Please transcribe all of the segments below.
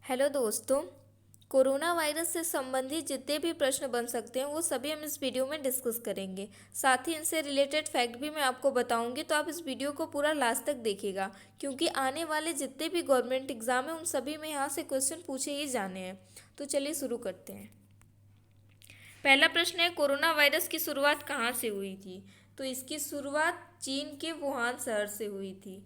Hello दोस्तों। Corona virus से संबंधित जितने भी प्रश्न बन सकते हैं वो सभी हम इस वीडियो में डिस्कस करेंगे। साथ ही इनसे रिलेटेड फैक्ट भी मैं आपको बताऊंगी, तो आप इस वीडियो को पूरा लास्ट तक देखिएगा, क्योंकि आने वाले जितने भी गवर्नमेंट एग्जाम हैं उन सभी में यहाँ से क्वेश्चन पूछे ही जाने हैं। तो चलिए शुरू करते हैं। पहला प्रश्न है, कोरोना वायरस की शुरुआत कहाँ से हुई थी? तो इसकी शुरुआत चीन के वुहान शहर से हुई थी।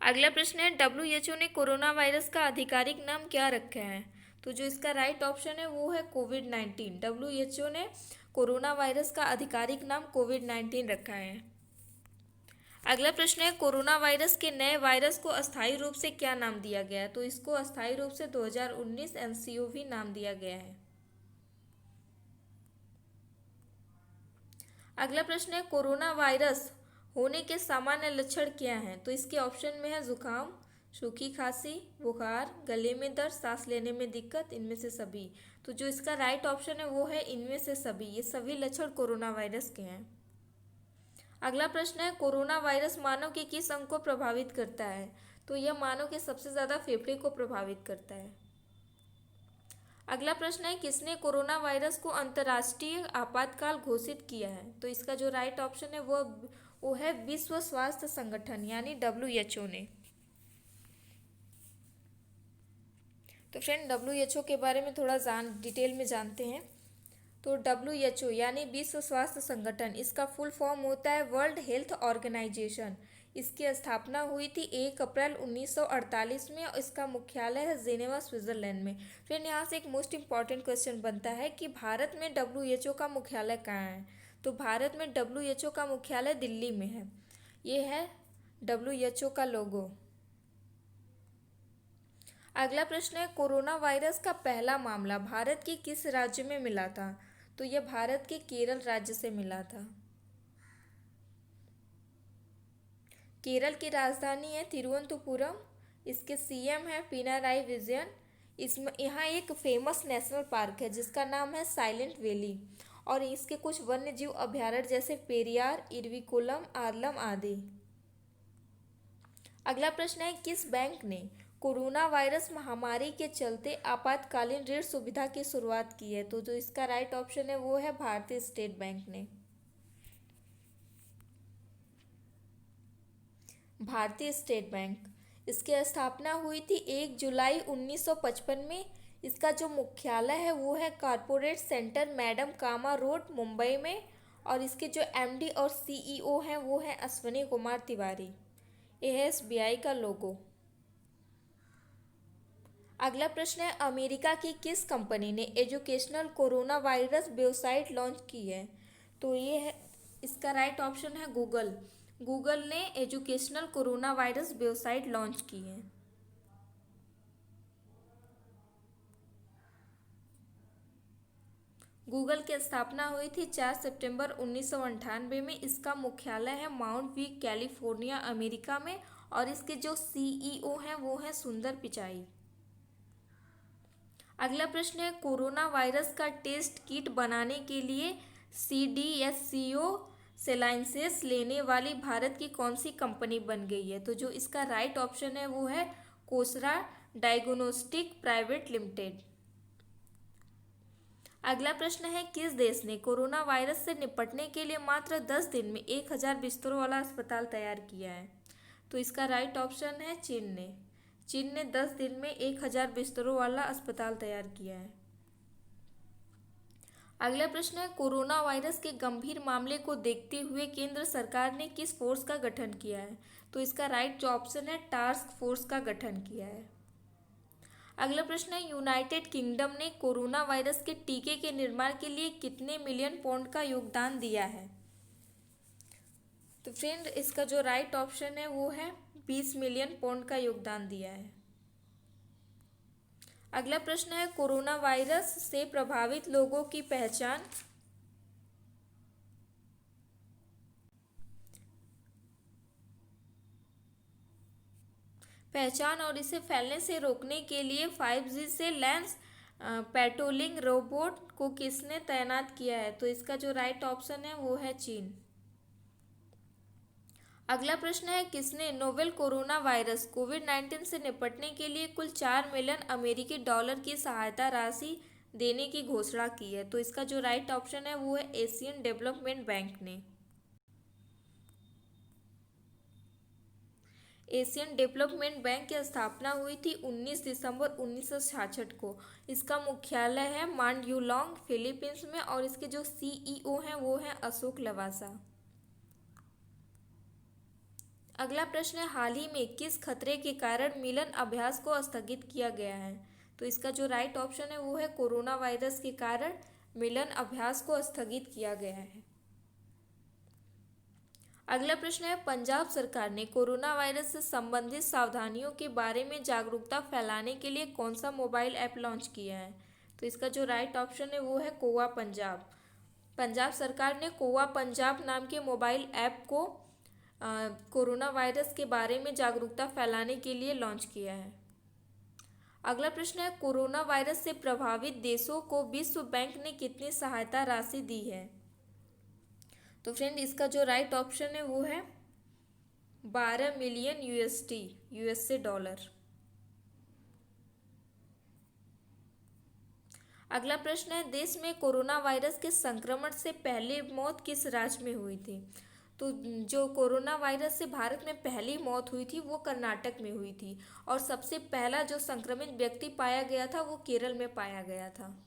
अगला प्रश्न है, WHO ने कोरोना वायरस का आधिकारिक नाम क्या रखा है? तो जो इसका राइट ऑप्शन है वो है कोविड-19। WHO ने कोरोना वायरस का आधिकारिक नाम कोविड-19 रखा है। अगला प्रश्न है, कोरोना वायरस के नए वायरस को अस्थायी रूप से क्या नाम दिया गया है? तो इसको अस्थायी रूप से 2019 NCOV नाम दिया गया है। अगला प्रश्न है, कोरोना वायरस होने के सामान्य लक्षण क्या हैं? तो इसके ऑप्शन में है जुकाम, सूखी खांसी, बुखार, गले में दर्द, सांस लेने में दिक्कत, इनमें से सभी। तो जो इसका राइट ऑप्शन है वो है इनमें से सभी। ये सभी लक्षण कोरोना वायरस के हैं। अगला प्रश्न है, कोरोना वायरस मानव के किस अंग को प्रभावित करता है? तो यह मानव के सबसे ज़्यादा फेफड़े को प्रभावित करता है। अगला प्रश्न है, किसने कोरोना वायरस को अंतर्राष्ट्रीय आपातकाल घोषित किया है? तो इसका जो राइट ऑप्शन है वो है विश्व स्वास्थ्य संगठन यानी WHO ने। तो फ्रेंड, WHO के बारे में थोड़ा डिटेल में जानते हैं। तो WHO यानी विश्व स्वास्थ्य संगठन, इसका फुल फॉर्म होता है वर्ल्ड हेल्थ ऑर्गेनाइजेशन। इसकी स्थापना हुई थी 1 अप्रैल 1948 में और इसका मुख्यालय है जेनेवा, स्विट्जरलैंड में। फ्रेंड, यहाँ से एक मोस्ट इंपॉर्टेंट क्वेश्चन बनता है कि भारत में WHO का मुख्यालय कहाँ है? तो भारत में WHO का मुख्यालय दिल्ली में है। ये है WHO का लोगो। अगला प्रश्न है, कोरोना वायरस का पहला मामला भारत के किस राज्य में मिला था? तो यह भारत के केरल राज्य से मिला था। केरल की राजधानी है तिरुवनंतपुरम। इसके CM है पिनाराई विजयन। इसमें यहाँ एक फेमस नेशनल पार्क है जिसका नाम है साइलेंट वैली, और इसके कुछ वन्य जीव अभ्यारण्य जैसे पेरियार, इरविकुलम, आरलम आदि। अगला प्रश्न है, किस बैंक ने कोरोना वायरस महामारी के चलते आपातकालीन ऋण सुविधा की शुरुआत की है? तो जो इसका राइट ऑप्शन है वो है भारतीय स्टेट बैंक ने। भारतीय स्टेट बैंक, इसकी स्थापना हुई थी 1 जुलाई 1955 में। इसका जो मुख्यालय है वो है कॉरपोरेट सेंटर मैडम कामा रोड, मुंबई में, और इसके जो MD और CEO हैं वो हैं अश्विनी कुमार तिवारी। यह है SBI का लोगो। अगला प्रश्न है, अमेरिका की किस कंपनी ने educational corona virus website launch की है? तो ये है, इसका राइट ऑप्शन है गूगल। गूगल ने educational corona virus website launch की है। गूगल की स्थापना हुई थी 4 सितंबर 1998 में। इसका मुख्यालय है माउंट व्यू, कैलिफोर्निया, अमेरिका में, और इसके जो CEO हैं वो हैं सुंदर पिचाई। अगला प्रश्न है, कोरोना वायरस का टेस्ट किट बनाने के लिए CDSCO सेलाइंसेस लेने वाली भारत की कौन सी कंपनी बन गई है? तो जो इसका राइट ऑप्शन है वो है कोसरा डायग्नोस्टिक प्राइवेट लिमिटेड। अगला प्रश्न है, किस देश ने कोरोना वायरस से निपटने के लिए मात्र 10 दिन में 1000 बिस्तरों वाला अस्पताल तैयार किया है? तो इसका राइट ऑप्शन है चीन ने। चीन ने 10 दिन में 1000 बिस्तरों वाला अस्पताल तैयार किया है। अगला प्रश्न है, कोरोना वायरस के गंभीर मामले को देखते हुए केंद्र सरकार ने किस फोर्स का गठन किया है? तो इसका राइट जो ऑप्शन है टास्क फोर्स का गठन किया है। अगला प्रश्न है, यूनाइटेड किंगडम ने कोरोना वायरस के टीके के निर्माण के लिए कितने मिलियन पाउंड का योगदान दिया है? तो फ्रेंड, इसका जो राइट ऑप्शन है वो है 20 मिलियन पाउंड का योगदान दिया है। अगला प्रश्न है, कोरोना वायरस से प्रभावित लोगों की पहचान और इसे फैलने से रोकने के लिए 5G से लेंस पेट्रोलिंग रोबोट को किसने तैनात किया है? तो इसका जो राइट ऑप्शन है वो है चीन। अगला प्रश्न है, किसने नोवेल कोरोना वायरस कोविड-19 से निपटने के लिए कुल 4 मिलियन अमेरिकी डॉलर की सहायता राशि देने की घोषणा की है? तो इसका जो राइट ऑप्शन है वो है एशियन डेवलपमेंट बैंक ने। एशियन डेवलपमेंट बैंक की स्थापना हुई थी 19 दिसंबर 1966 को। इसका मुख्यालय है मांडयुलोंग, फिलीपींस में, और इसके जो सीईओ हैं वो हैं अशोक लवासा। अगला प्रश्न है, हाल ही में किस खतरे के कारण मिलन अभ्यास को स्थगित किया गया है? तो इसका जो राइट ऑप्शन है वो है कोरोना वायरस के कारण मिलन अभ्यास को स्थगित किया गया है। अगला प्रश्न है, पंजाब सरकार ने कोरोना वायरस से संबंधित सावधानियों के बारे में जागरूकता फैलाने के लिए कौन सा मोबाइल ऐप लॉन्च किया है? तो इसका जो राइट ऑप्शन है वो है कोवा पंजाब। पंजाब सरकार ने कोवा पंजाब नाम के मोबाइल ऐप को कोरोना वायरस के बारे में जागरूकता फैलाने के लिए लॉन्च किया है। अगला प्रश्न है, कोरोना वायरस से प्रभावित देशों को विश्व बैंक ने कितनी सहायता राशि दी है? तो फ्रेंड, इसका जो राइट ऑप्शन है वो है 12 मिलियन यूएसए डॉलर। अगला प्रश्न है, देश में कोरोना वायरस के संक्रमण से पहले मौत किस राज्य में हुई थी? तो जो कोरोना वायरस से भारत में पहली मौत हुई थी वो कर्नाटक में हुई थी, और सबसे पहला जो संक्रमित व्यक्ति पाया गया था वो केरल में पाया गया था।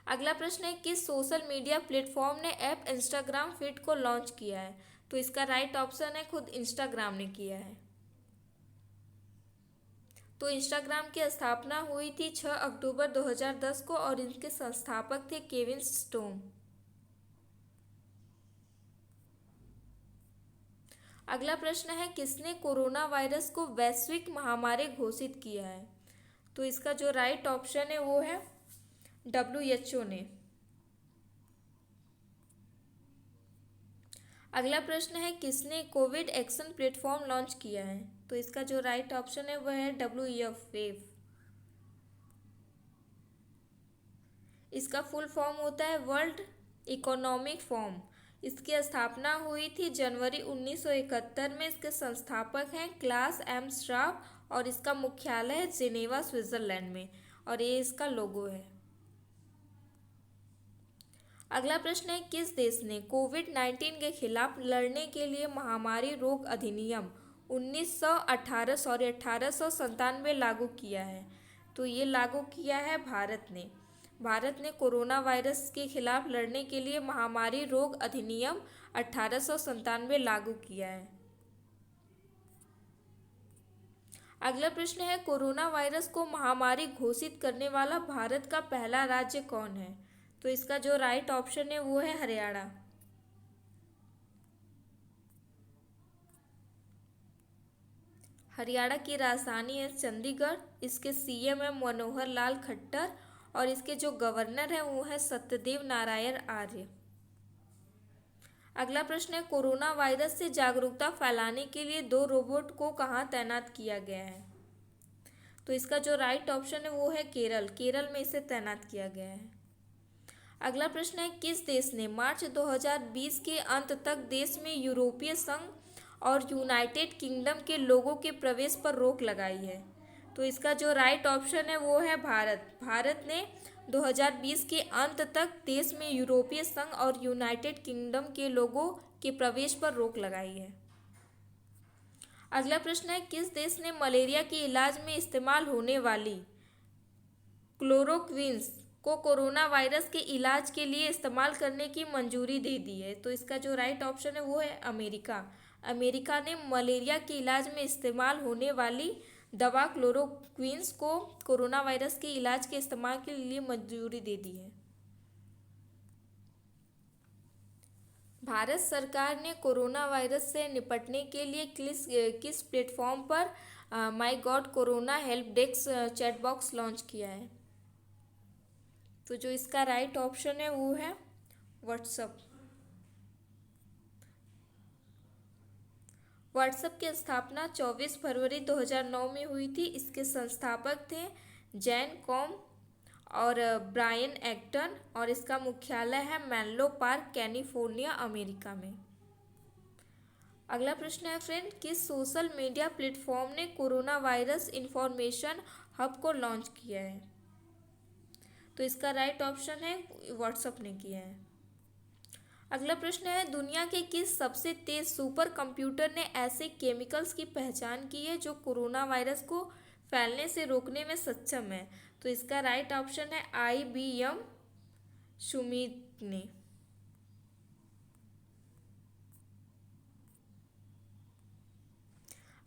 अगला प्रश्न है, किस सोशल मीडिया प्लेटफॉर्म ने ऐप इंस्टाग्राम फीड को लॉन्च किया है? तो इसका राइट ऑप्शन है खुद इंस्टाग्राम ने किया है। तो इंस्टाग्राम की स्थापना हुई थी 6 अक्टूबर 2010 को, और इनके संस्थापक थे केविन स्टोम। अगला प्रश्न है, किसने कोरोना वायरस को वैश्विक महामारी घोषित किया है? तो इसका जो राइट ऑप्शन है वो है WHO ने। अगला प्रश्न है, किसने कोविड एक्शन प्लेटफॉर्म लॉन्च किया है? तो इसका जो राइट ऑप्शन है वह है WEF वेव। इसका फुल फॉर्म होता है वर्ल्ड इकोनॉमिक फोरम। इसकी स्थापना हुई थी जनवरी 1971 में। इसके संस्थापक हैं क्लास एम श्वाब, और इसका मुख्यालय है जेनेवा, स्विट्जरलैंड में, और ये इसका लोगो है। अगला प्रश्न है, किस देश ने कोविड-19 के खिलाफ लड़ने के लिए महामारी रोग अधिनियम 1897 लागू किया है? तो ये लागू किया है भारत ने। भारत ने कोरोना वायरस के खिलाफ लड़ने के लिए महामारी रोग अधिनियम 1897 लागू किया है। अगला प्रश्न है, कोरोना वायरस को महामारी घोषित करने वाला भारत का पहला राज्य कौन है? तो इसका जो राइट ऑप्शन है वो है हरियाणा। हरियाणा की राजधानी है चंडीगढ़। इसके सीएम है मनोहर लाल खट्टर, और इसके जो गवर्नर है वो है सत्यदेव नारायण आर्य। अगला प्रश्न है, कोरोना वायरस से जागरूकता फैलाने के लिए 2 रोबोट को कहाँ तैनात किया गया है? तो इसका जो राइट ऑप्शन है वो है केरल में इसे तैनात किया गया है। अगला प्रश्न है, किस देश ने मार्च 2020 के अंत तक देश में यूरोपीय संघ और यूनाइटेड किंगडम के लोगों के प्रवेश पर रोक लगाई है? तो इसका जो राइट ऑप्शन है वो है भारत। भारत ने 2020 के अंत तक देश में यूरोपीय संघ और यूनाइटेड किंगडम के लोगों के प्रवेश पर रोक लगाई है। अगला प्रश्न है, किस देश ने मलेरिया के इलाज में इस्तेमाल होने वाली क्लोरोक्विन को कोरोना वायरस के इलाज के लिए इस्तेमाल करने की मंजूरी दे दी है? तो इसका जो राइट ऑप्शन है वो है अमेरिका। अमेरिका ने मलेरिया के इलाज में इस्तेमाल होने वाली दवा क्लोरोक्विन को कोरोना वायरस के इलाज के इस्तेमाल के लिए मंजूरी दे दी है। भारत सरकार ने कोरोना वायरस से निपटने के लिए किस प्लेटफॉर्म पर MyGov corona help desk chat box launch किया है? तो जो इसका राइट ऑप्शन है वो है व्हाट्सएप। व्हाट्सएप की स्थापना 24 फरवरी 2009 में हुई थी। इसके संस्थापक थे जैन कॉम और ब्रायन एक्टन, और इसका मुख्यालय है मेनलो पार्क, कैलिफोर्निया, अमेरिका में। अगला प्रश्न है फ्रेंड, किस सोशल मीडिया प्लेटफॉर्म ने कोरोना वायरस इंफॉर्मेशन हब को लॉन्च किया है? तो इसका राइट ऑप्शन है व्हाट्सएप ने किया है। अगला प्रश्न है, दुनिया के किस सबसे तेज सुपर कंप्यूटर ने ऐसे केमिकल्स की पहचान की है जो कोरोना वायरस को फैलने से रोकने में सक्षम है? तो इसका राइट ऑप्शन है IBM सुमित ने।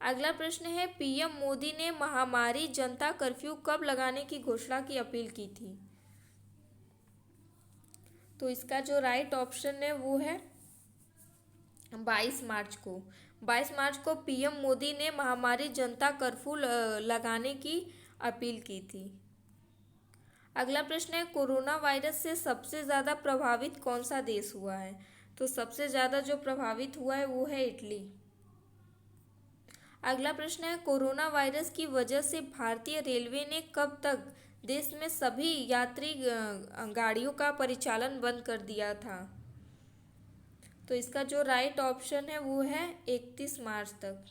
अगला प्रश्न है, PM मोदी ने महामारी जनता कर्फ्यू कब लगाने की घोषणा की अपील की थी? तो इसका जो राइट ऑप्शन है वो है 22 मार्च को। 22 मार्च को PM मोदी ने महामारी जनता कर्फ्यू लगाने की अपील की थी। अगला प्रश्न है, कोरोना वायरस से सबसे ज़्यादा प्रभावित कौन सा देश हुआ है? तो सबसे ज़्यादा जो प्रभावित हुआ है वो है इटली। अगला प्रश्न है, कोरोना वायरस की वजह से भारतीय रेलवे ने कब तक देश में सभी यात्री गाड़ियों का परिचालन बंद कर दिया था? तो इसका जो राइट ऑप्शन है वो है 31 मार्च तक।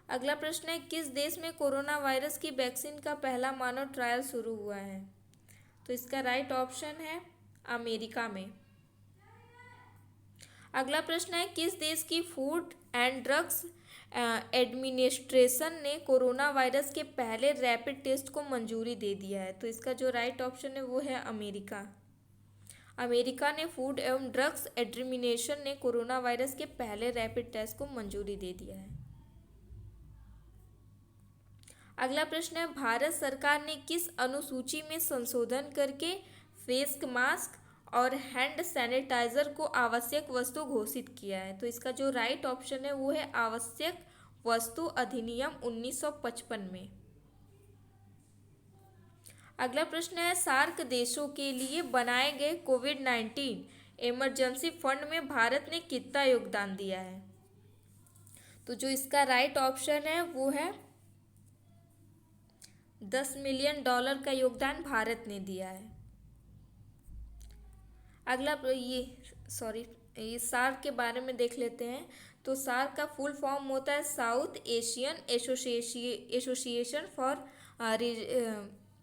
अगला प्रश्न है, किस देश में कोरोना वायरस की वैक्सीन का पहला मानव ट्रायल शुरू हुआ है? तो इसका राइट ऑप्शन है अमेरिका में। अगला प्रश्न है, किस देश की फूड एंड ड्रग्स एडमिनिस्ट्रेशन ने कोरोना वायरस के पहले रैपिड टेस्ट को मंजूरी दे दिया है? तो इसका जो राइट ऑप्शन है वो है अमेरिका। अमेरिका ने फूड एवं ड्रग्स एडमिनिस्ट्रेशन ने कोरोना वायरस के पहले रैपिड टेस्ट को मंजूरी दे दिया है। अगला प्रश्न है, भारत सरकार ने किस अनुसूची में संशोधन करके फेस मास्क और हैंड सैनिटाइजर को आवश्यक वस्तु घोषित किया है? तो इसका जो राइट ऑप्शन है वो है आवश्यक वस्तु अधिनियम 1955 में। अगला प्रश्न है, सार्क देशों के लिए बनाए गए कोविड-19 इमरजेंसी फंड में भारत ने कितना योगदान दिया है? तो जो इसका राइट ऑप्शन है वो है $10 मिलियन का योगदान भारत ने दिया है। अगला ये सार्क के बारे में देख लेते हैं। तो सार्क का फुल फॉर्म होता है south Asian association for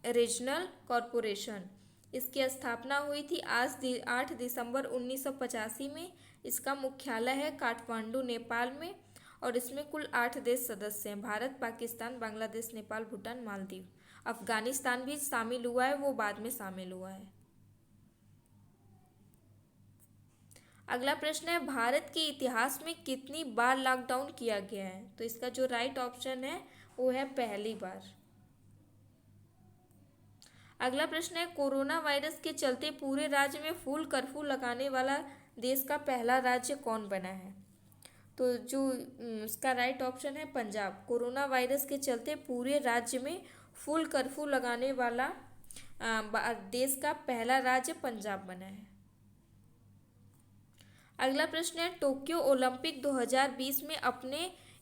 regional corporation. इसकी स्थापना हुई थी आज 8 दिसंबर 1985 में। इसका मुख्यालय है काठमांडू नेपाल में और इसमें कुल 8 देश सदस्य हैं। भारत, पाकिस्तान, बांग्लादेश, नेपाल, भूटान, मालदीव, अफगानिस्तान भी शामिल हुआ है, वो बाद में शामिल हुआ है। अगला प्रश्न है, भारत के इतिहास में कितनी बार लॉकडाउन किया गया है? तो इसका जो राइट ऑप्शन है वो है पहली बार। अगला प्रश्न है, कोरोना वायरस के चलते पूरे राज्य में फुल कर्फ्यू लगाने वाला देश का पहला राज्य कौन बना है? तो जो इसका राइट ऑप्शन है पंजाब। कोरोना वायरस के चलते पूरे राज्य में फुल कर्फ्यू लगाने वाला देश का पहला राज्य पंजाब बना है। अगला प्रश्न है, टोक्यो ओलंपिक 2020 में अपने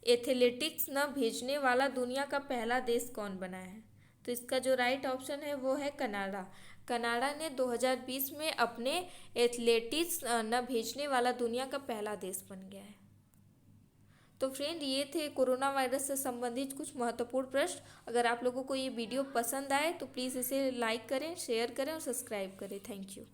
एथलेटिक्स न भेजने वाला दुनिया का पहला देश कौन बना है? तो इसका जो राइट ऑप्शन है वो है कनाडा। कनाडा ने 2020 में अपने एथलेटिक्स न भेजने वाला दुनिया का पहला देश बन गया है। तो फ्रेंड, ये थे कोरोना वायरस से संबंधित कुछ महत्वपूर्ण प्रश्न। अगर आप लोगों को ये वीडियो पसंद आए तो प्लीज़ इसे लाइक करें, शेयर करें और सब्सक्राइब करें। Thank you.